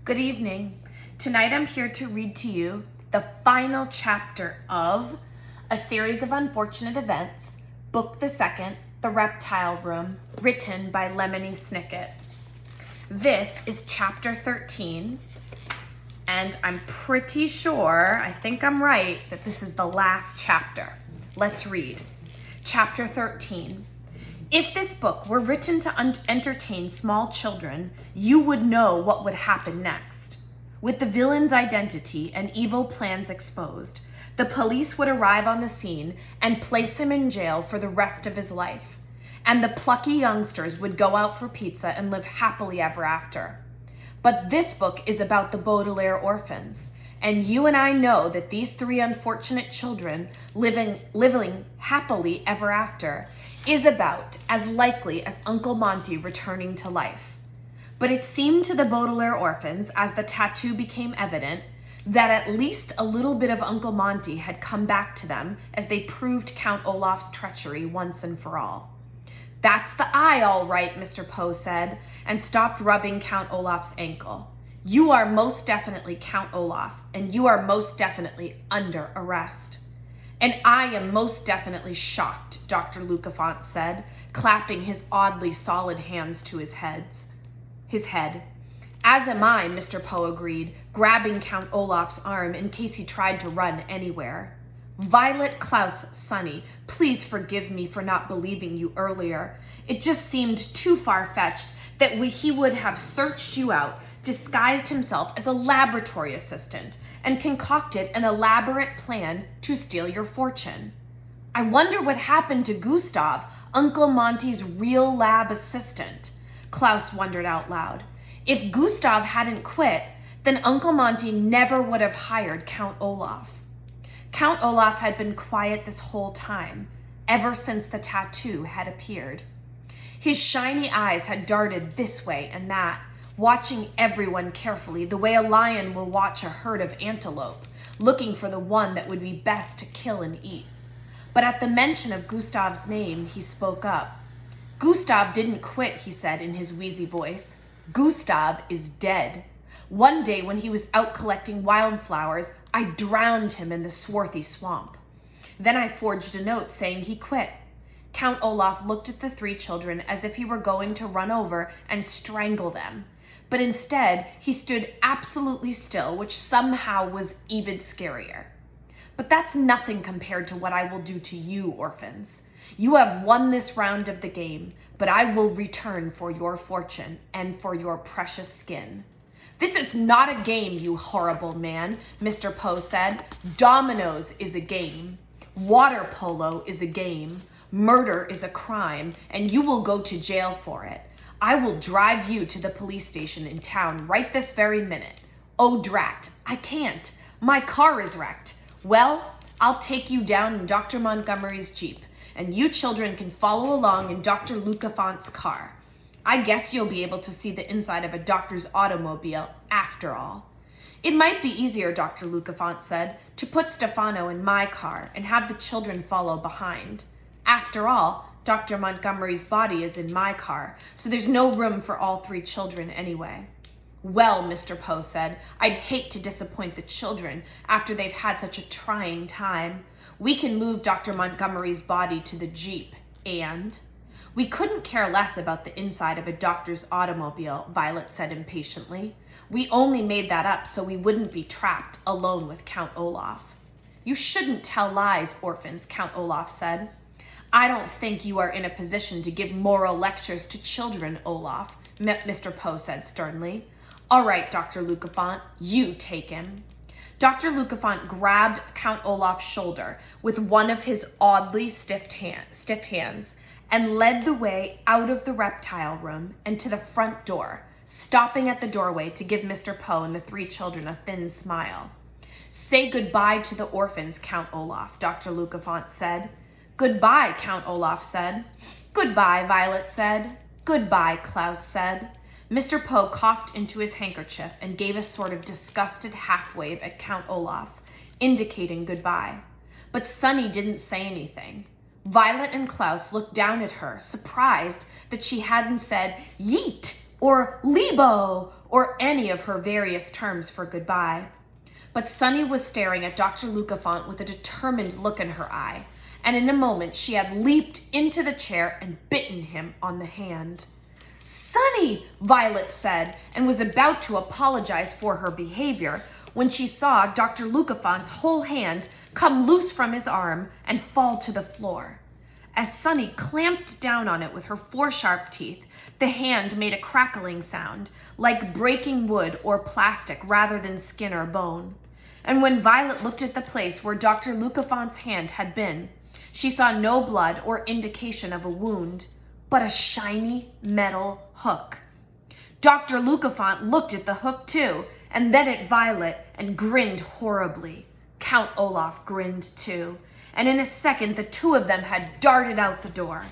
Good evening. Tonight I'm here to read to you the final chapter of A Series of Unfortunate Events, Book the Second, The Reptile Room, written by Lemony Snicket. This is chapter 13, and I'm pretty sure, I think I'm right, that this is the last chapter. Let's read. Chapter 13. If this book were written to entertain small children, you would know what would happen next. With the villain's identity and evil plans exposed, the police would arrive on the scene and place him in jail for the rest of his life. And the plucky youngsters would go out for pizza and live happily ever after. But this book is about the Baudelaire orphans, and you and I know that these three unfortunate children living happily ever after is about as likely as Uncle Monty returning to life. But it seemed to the Baudelaire orphans, as the tattoo became evident, that at least a little bit of Uncle Monty had come back to them as they proved Count Olaf's treachery once and for all. "That's the eye, all right," Mr. Poe said, and stopped rubbing Count Olaf's ankle. "You are most definitely Count Olaf, and you are most definitely under arrest." "And I am most definitely shocked," Dr. Lucafont said, clapping his oddly solid hands to his head. "As am I," Mr. Poe agreed, grabbing Count Olaf's arm in case he tried to run anywhere. "Violet, Klaus, Sonny, please forgive me for not believing you earlier. It just seemed too far-fetched that he would have searched you out, disguised himself as a laboratory assistant, and concocted an elaborate plan to steal your fortune. I wonder what happened to Gustav, Uncle Monty's real lab assistant," Klaus wondered out loud. If Gustav hadn't quit, then Uncle Monty never would have hired Count Olaf. Count Olaf had been quiet this whole time, ever since the tattoo had appeared. His shiny eyes had darted this way and that, watching everyone carefully, the way a lion will watch a herd of antelope, looking for the one that would be best to kill and eat. But at the mention of Gustav's name, he spoke up. "Gustav didn't quit," he said in his wheezy voice. "Gustav is dead. One day when he was out collecting wildflowers, I drowned him in the swarthy swamp. Then I forged a note saying he quit." Count Olaf looked at the three children as if he were going to run over and strangle them. But instead, he stood absolutely still, which somehow was even scarier. "But that's nothing compared to what I will do to you, orphans. You have won this round of the game, but I will return for your fortune and for your precious skin." "This is not a game, you horrible man," Mr. Poe said. "Dominoes is a game. Water polo is a game. Murder is a crime, and you will go to jail for it. I will drive you to the police station in town right this very minute. Oh, drat, I can't. My car is wrecked. Well, I'll take you down in Dr. Montgomery's Jeep, and you children can follow along in Dr. Lucafont's car. I guess you'll be able to see the inside of a doctor's automobile after all." "It might be easier," Dr. Lucafont said, "to put Stefano in my car and have the children follow behind. After all, Dr. Montgomery's body is in my car, so there's no room for all three children anyway." "Well," Mr. Poe said, "I'd hate to disappoint the children after they've had such a trying time. We can move Dr. Montgomery's body to the Jeep, and—" "We couldn't care less about the inside of a doctor's automobile," Violet said impatiently. "We only made that up so we wouldn't be trapped alone with Count Olaf." "You shouldn't tell lies, orphans," Count Olaf said. "I don't think you are in a position to give moral lectures to children, Olaf," Mr. Poe said sternly. "All right, Dr. Lucafont, you take him." Dr. Lucafont grabbed Count Olaf's shoulder with one of his oddly stiff hands and led the way out of the reptile room and to the front door, stopping at the doorway to give Mr. Poe and the three children a thin smile. "Say goodbye to the orphans, Count Olaf," Dr. Lucafont said. "Goodbye," Count Olaf said. "Goodbye," Violet said. "Goodbye," Klaus said. Mr. Poe coughed into his handkerchief and gave a sort of disgusted half-wave at Count Olaf, indicating goodbye. But Sonny didn't say anything. Violet and Klaus looked down at her, surprised that she hadn't said yeet or Lebo or any of her various terms for goodbye. But Sunny was staring at Dr. Lucafont with a determined look in her eye, and in a moment she had leaped into the chair and bitten him on the hand. "Sunny," Violet said, and was about to apologize for her behavior when she saw Dr. Lucafont's whole hand come loose from his arm and fall to the floor. As Sunny clamped down on it with her 4 sharp teeth, the hand made a crackling sound, like breaking wood or plastic rather than skin or bone. And when Violet looked at the place where Dr. Lucafont's hand had been, she saw no blood or indication of a wound, but a shiny metal hook. Dr. Lucafont looked at the hook too, and then at Violet, and grinned horribly. Count Olaf grinned too, and in a second the two of them had darted out the door.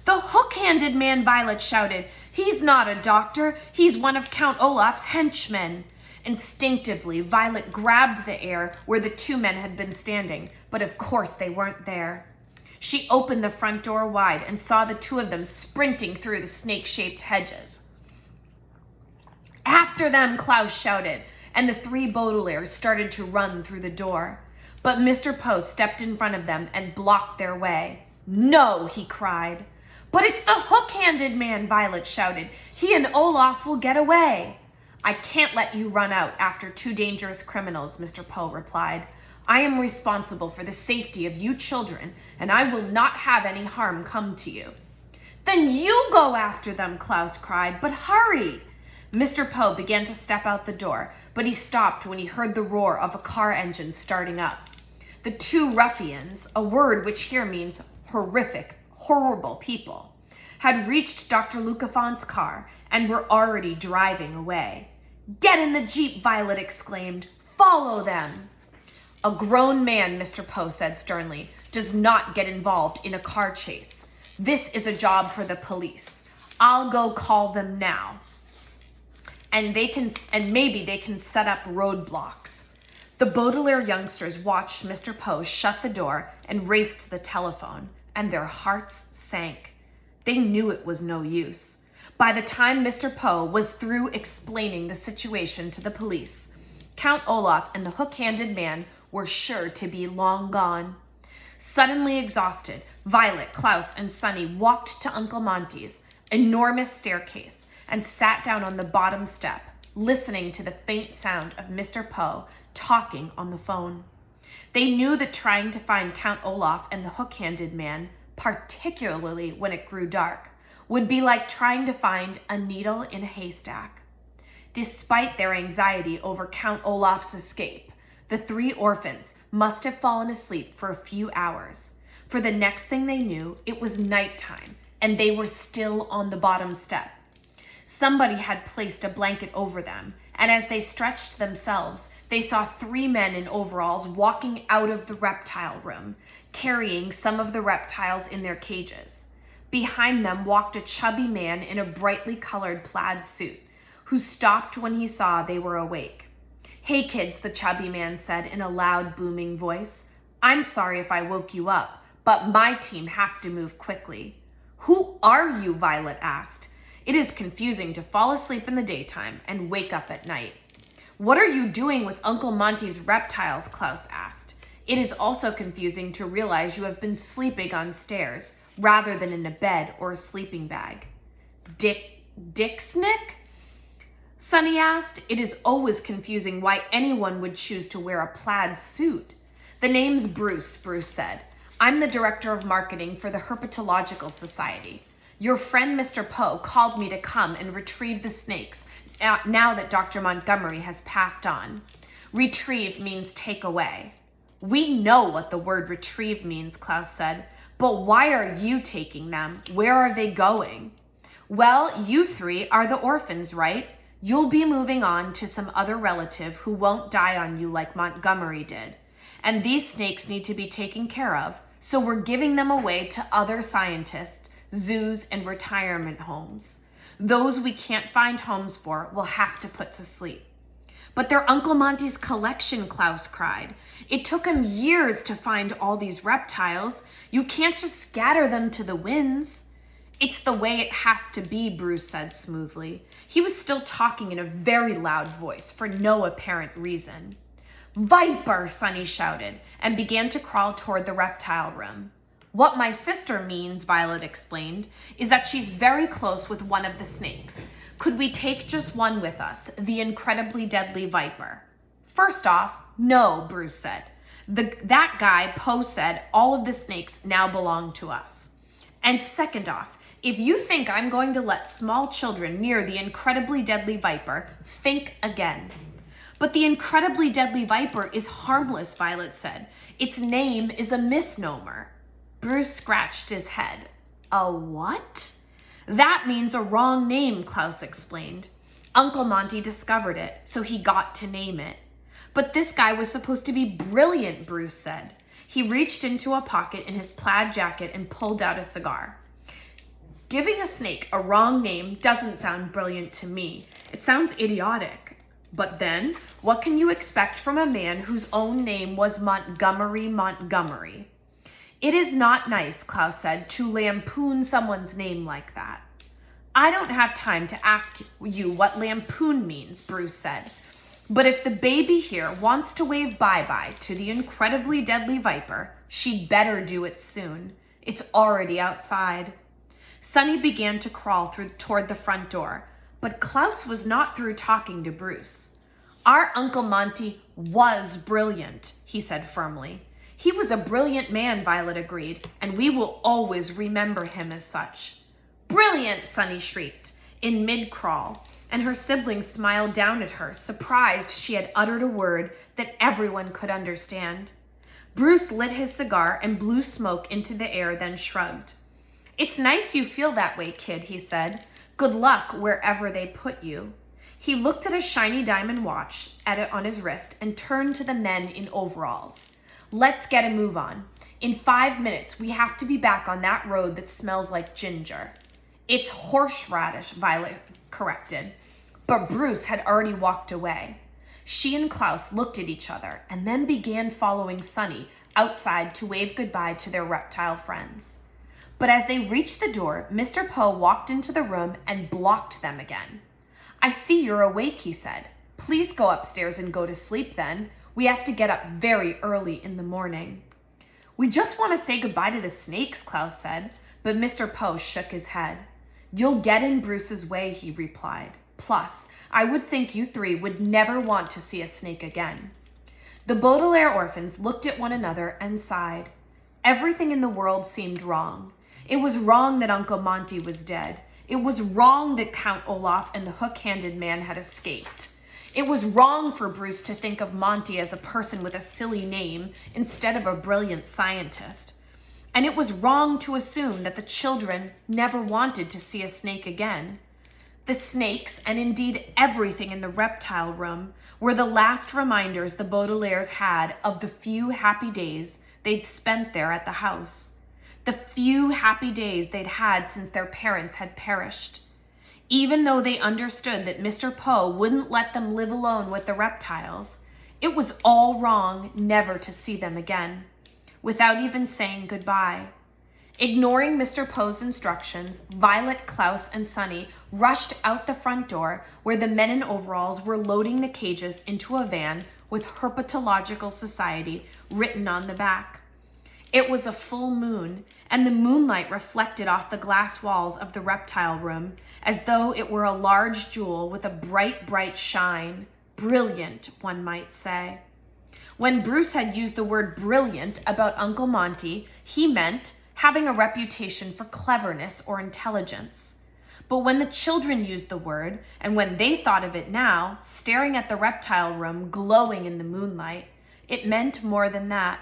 "The hook-handed man," Violet shouted. "He's not a doctor. He's one of Count Olaf's henchmen." Instinctively, Violet grabbed the air where the 2 men had been standing, but of course they weren't there. She opened the front door wide and saw the 2 of them sprinting through the snake-shaped hedges. "After them," Klaus shouted, and the 3 Baudelaires started to run through the door. But Mr. Poe stepped in front of them and blocked their way. "No," he cried. "But it's the hook-handed man," Violet shouted. "He and Olaf will get away." "I can't let you run out after 2 dangerous criminals," Mr. Poe replied. "I am responsible for the safety of you children, and I will not have any harm come to you." "Then you go after them," Klaus cried, "but hurry." Mr. Poe began to step out the door, but he stopped when he heard the roar of a car engine starting up. The 2 ruffians, a word which here means horrific, horrible people, had reached Dr. Lucafont's car and were already driving away. "Get in the Jeep," Violet exclaimed. "Follow them." "A grown man," Mr. Poe said sternly, "does not get involved in a car chase. This is a job for the police. I'll go call them now. And maybe they can set up roadblocks." The Baudelaire youngsters watched Mr. Poe shut the door and raced to the telephone, and their hearts sank. They knew it was no use. By the time Mr. Poe was through explaining the situation to the police, Count Olaf and the hook-handed man were sure to be long gone. Suddenly exhausted, Violet, Klaus, and Sunny walked to Uncle Monty's enormous staircase and sat down on the bottom step, listening to the faint sound of Mr. Poe talking on the phone. They knew that trying to find Count Olaf and the hook-handed man, particularly when it grew dark, would be like trying to find a needle in a haystack. Despite their anxiety over Count Olaf's escape, the 3 orphans must have fallen asleep for a few hours. For the next thing they knew, it was nighttime, and they were still on the bottom step. Somebody had placed a blanket over them, and as they stretched themselves, they saw 3 men in overalls walking out of the reptile room, carrying some of the reptiles in their cages. Behind them walked a chubby man in a brightly colored plaid suit, who stopped when he saw they were awake. "Hey kids," the chubby man said in a loud, booming voice. "I'm sorry if I woke you up, but my team has to move quickly." "Who are you?" Violet asked. It is confusing to fall asleep in the daytime and wake up at night. "What are you doing with Uncle Monty's reptiles?" Klaus asked. It is also confusing to realize you have been sleeping on stairs rather than in a bed or a sleeping bag. Dicksnick? Sunny asked. It is always confusing why anyone would choose to wear a plaid suit. "The name's Bruce," Bruce said. "I'm the director of marketing for the Herpetological Society. Your friend Mr. Poe called me to come and retrieve the snakes now that Dr. Montgomery has passed on." Retrieve means take away. "We know what the word retrieve means," Klaus said, "but why are you taking them? Where are they going?" "Well, you 3 are the orphans, right? You'll be moving on to some other relative who won't die on you like Montgomery did. And these snakes need to be taken care of, so we're giving them away to other scientists, zoos, and retirement homes. Those we can't find homes for will have to put to sleep." "But they're Uncle Monty's collection," Klaus cried. "It took him years to find all these reptiles. You can't just scatter them to the winds." It's the way it has to be, Bruce said smoothly. He was still talking in a very loud voice for no apparent reason. Viper, Sunny shouted, and began to crawl toward the reptile room. What my sister means, Violet explained, is that she's very close with one of the snakes. Could we take just one with us, the incredibly deadly viper? First off, no, Bruce said. That guy, Poe, said all of the snakes now belong to us. And second off, if you think I'm going to let small children near the incredibly deadly viper, think again. But the incredibly deadly viper is harmless, Violet said. Its name is a misnomer. Bruce scratched his head. A what? That means a wrong name, Klaus explained. Uncle Monty discovered it, so he got to name it. But this guy was supposed to be brilliant, Bruce said. He reached into a pocket in his plaid jacket and pulled out a cigar. Giving a snake a wrong name doesn't sound brilliant to me. It sounds idiotic. But then, what can you expect from a man whose own name was Montgomery? It is not nice, Klaus said, to lampoon someone's name like that. I don't have time to ask you what lampoon means, Bruce said. But if the baby here wants to wave bye-bye to the incredibly deadly viper, she'd better do it soon. It's already outside. Sunny began to crawl toward the front door, but Klaus was not through talking to Bruce. Our Uncle Monty was brilliant, he said firmly. He was a brilliant man, Violet agreed, and we will always remember him as such. Brilliant, Sunny shrieked, in mid-crawl, and her siblings smiled down at her, surprised she had uttered a word that everyone could understand. Bruce lit his cigar and blew smoke into the air, then shrugged. It's nice you feel that way, kid, he said. Good luck wherever they put you. He looked at a shiny diamond watch on his wrist and turned to the men in overalls. Let's get a move on. In 5 minutes, we have to be back on that road that smells like ginger. It's horseradish, Violet corrected. But Bruce had already walked away. She and Klaus looked at each other and then began following Sunny outside to wave goodbye to their reptile friends. But as they reached the door, Mr. Poe walked into the room and blocked them again. I see you're awake, he said. Please go upstairs and go to sleep then. We have to get up very early in the morning. We just want to say goodbye to the snakes, Klaus said, but Mr. Poe shook his head. You'll get in Bruce's way, he replied. Plus, I would think you three would never want to see a snake again. The Baudelaire orphans looked at one another and sighed. Everything in the world seemed wrong. It was wrong that Uncle Monty was dead. It was wrong that Count Olaf and the hook-handed man had escaped. It was wrong for Bruce to think of Monty as a person with a silly name instead of a brilliant scientist. And it was wrong to assume that the children never wanted to see a snake again. The snakes, and indeed everything in the reptile room, were the last reminders the Baudelaires had of the few happy days they'd spent there at the house. The few happy days they'd had since their parents had perished. Even though they understood that Mr. Poe wouldn't let them live alone with the reptiles, it was all wrong never to see them again, without even saying goodbye. Ignoring Mr. Poe's instructions, Violet, Klaus, and Sunny rushed out the front door where the men in overalls were loading the cages into a van with Herpetological Society written on the back. It was a full moon, and the moonlight reflected off the glass walls of the reptile room as though it were a large jewel with a bright, bright shine. Brilliant, one might say. When Bruce had used the word brilliant about Uncle Monty, he meant having a reputation for cleverness or intelligence. But when the children used the word, and when they thought of it now, staring at the reptile room glowing in the moonlight, it meant more than that.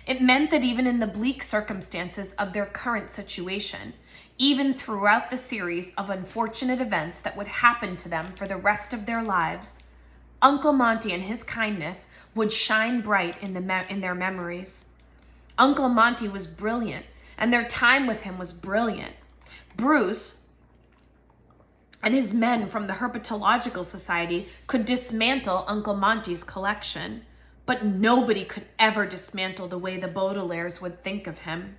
It meant that even in the bleak circumstances of their current situation, even throughout the series of unfortunate events that would happen to them for the rest of their lives, Uncle Monty and his kindness would shine bright in their memories. Uncle Monty was brilliant, and their time with him was brilliant. Bruce and his men from the Herpetological Society could dismantle Uncle Monty's collection, but nobody could ever dismantle the way the Baudelaires would think of him.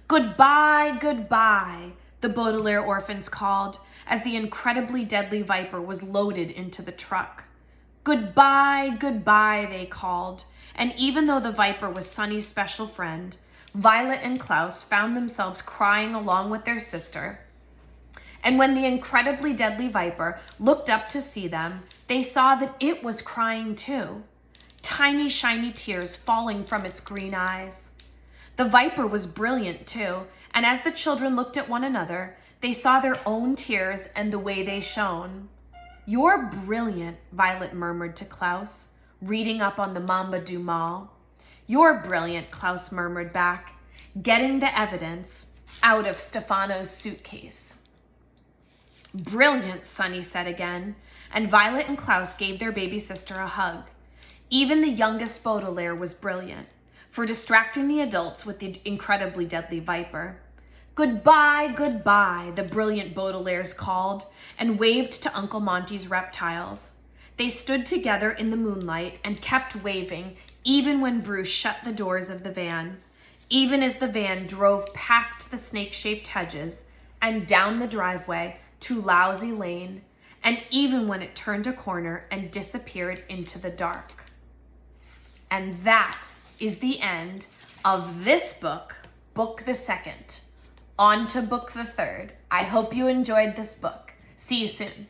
Goodbye, goodbye. the Baudelaire orphans called as the incredibly deadly viper was loaded into the truck. Goodbye, goodbye, they called, and even though the viper was Sunny's special friend, Violet and Klaus found themselves crying along with their sister. And when the incredibly deadly viper looked up to see them, they saw that it was crying too, tiny shiny tears falling from its green eyes. The viper was brilliant too, and as the children looked at one another, they saw their own tears and the way they shone. You're brilliant, Violet murmured to Klaus, reading up on the Mamba du Mal. You're brilliant, Klaus murmured back, getting the evidence out of Stefano's suitcase. Brilliant, Sunny said again, and Violet and Klaus gave their baby sister a hug. Even the youngest Baudelaire was brilliant for distracting the adults with the incredibly deadly viper. Goodbye, goodbye, the brilliant Baudelaires called and waved to Uncle Monty's reptiles. They stood together in the moonlight and kept waving even when Bruce shut the doors of the van, even as the van drove past the snake-shaped hedges and down the driveway to Lousy Lane, and even when it turned a corner and disappeared into the dark. And that is the end of this book, Book the Second. On to Book the Third. I hope you enjoyed this book. See you soon.